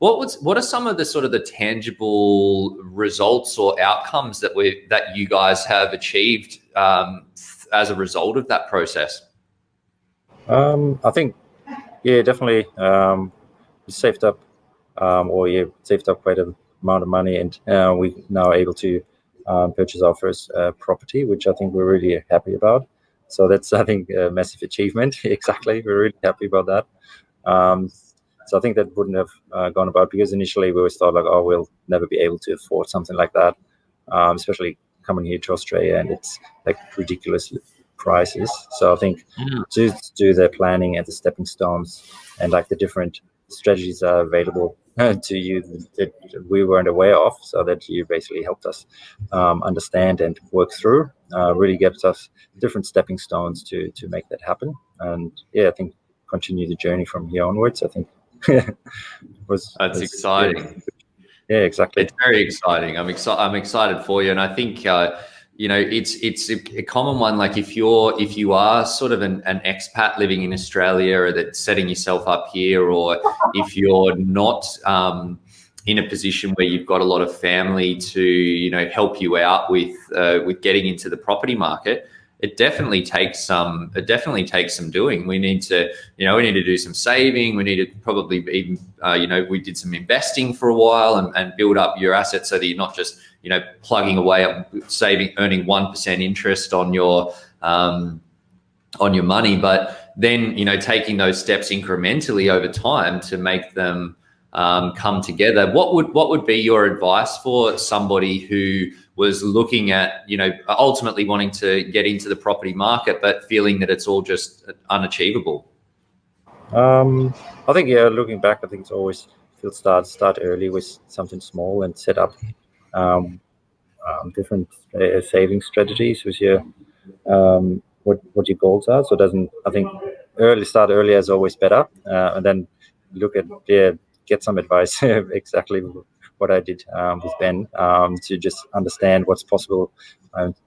What are some of the sort of the tangible results or outcomes that you guys have achieved as a result of that process? I think, yeah, definitely. We saved up, saved up quite an amount of money, and we're now able to purchase our first property, which I think we're really happy about. So that's, I think, a massive achievement. Exactly, we're really happy about that. So I think that wouldn't have gone about, because initially we always thought like, oh, we'll never be able to afford something like that, especially coming here to Australia, and it's like ridiculous prices. So I think to do the planning and the stepping stones and like the different strategies are available to you that we weren't aware of, so that you basically helped us understand and work through, really gives us different stepping stones to make that happen. And yeah, I think continue the journey from here onwards. I think that's exciting. Yeah, exactly. It's very exciting. I'm excited for you, and I think it's a common one. Like if you are sort of an expat living in Australia, or that's setting yourself up here, or if you're not in a position where you've got a lot of family to help you out with getting into the property market, it definitely takes some doing. We need to do some saving. We need to probably even we did some investing for a while and build up your assets so that you're not just plugging away at saving, earning 1% interest on your money, but then taking those steps incrementally over time to make them come together. What would be your advice for somebody who was looking at, ultimately wanting to get into the property market, but feeling that it's all just unachievable? I think, yeah, looking back, I think it's always start early with something small and set up different saving strategies with your what your goals are. So I think start earlier is always better, and then look at get some advice exactly what I did with Ben, to just understand what's possible,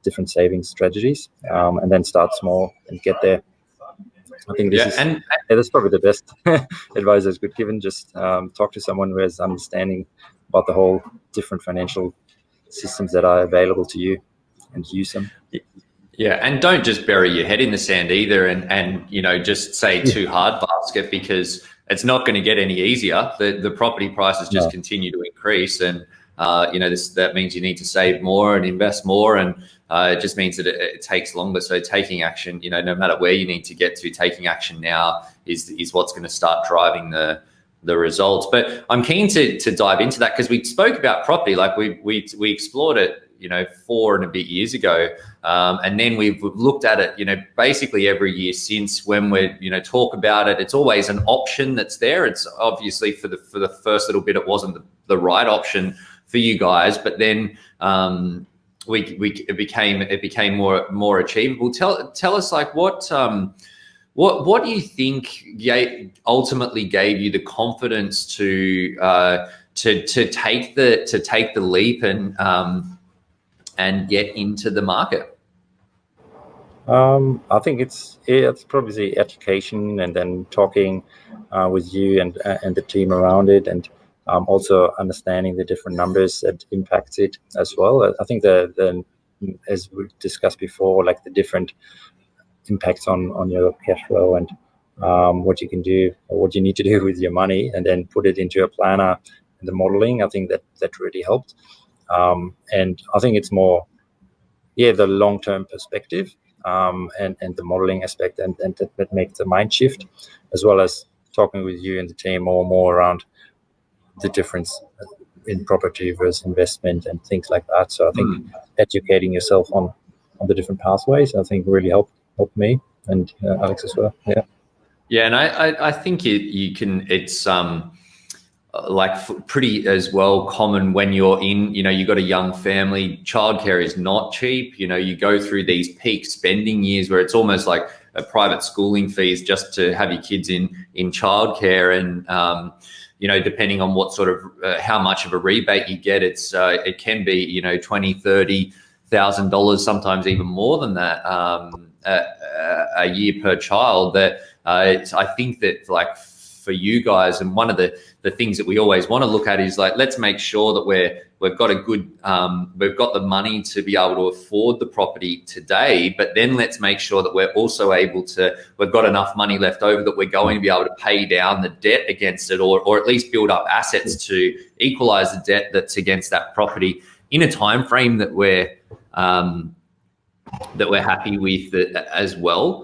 different saving strategies, and then start small and get there. I think that's probably the best advice that's good given. Just talk to someone who has understanding about the whole different financial systems that are available to you, and use them. Yeah, and don't just bury your head in the sand either, and just say too hard basket, because it's not going to get any easier. The property prices just continue to increase, and that means you need to save more and invest more, and it just means that it takes longer. So taking action, no matter where you need to get to, taking action now is what's going to start driving the results. But I'm keen to dive into that, because we spoke about property, like we explored it 4 and a bit years ago, and then we've looked at it basically every year since. When we talk about it, it's always an option that's there. It's obviously for the first little bit it wasn't the right option for you guys, but then it became more achievable. Tell us, like, what do you think ultimately gave you the confidence to take the leap and get into the market? I think it's probably the education, and then talking with you and the team around it, and also understanding the different numbers that impact it as well. I think the as we discussed before, like the different impacts on your cash flow, and what you can do or what you need to do with your money, and then put it into a planner and the modeling. I think that really helped. And I think it's more, the long-term perspective, and the modeling aspect, and that makes the mind shift, as well as talking with you and the team more around the difference in property versus investment and things like that. So I think educating yourself on the different pathways, I think, really helped me, and Alex as well. Yeah, and I think you can. It's like pretty as well common when you're in, you've got a young family. Childcare is not cheap. You go through these peak spending years where it's almost like a private schooling fees just to have your kids in childcare, and depending on what sort of how much of a rebate you get, it can be $20,000-$30,000, sometimes even more than that, a year per child. That I think that, like, for you guys. And one of the things that we always want to look at is like, let's make sure that we've got a good, we've got the money to be able to afford the property today, but then let's make sure that we're also able to, we've got enough money left over that we're going to be able to pay down the debt against it, or at least build up assets to equalize the debt that's against that property in a time frame that we're happy with as well.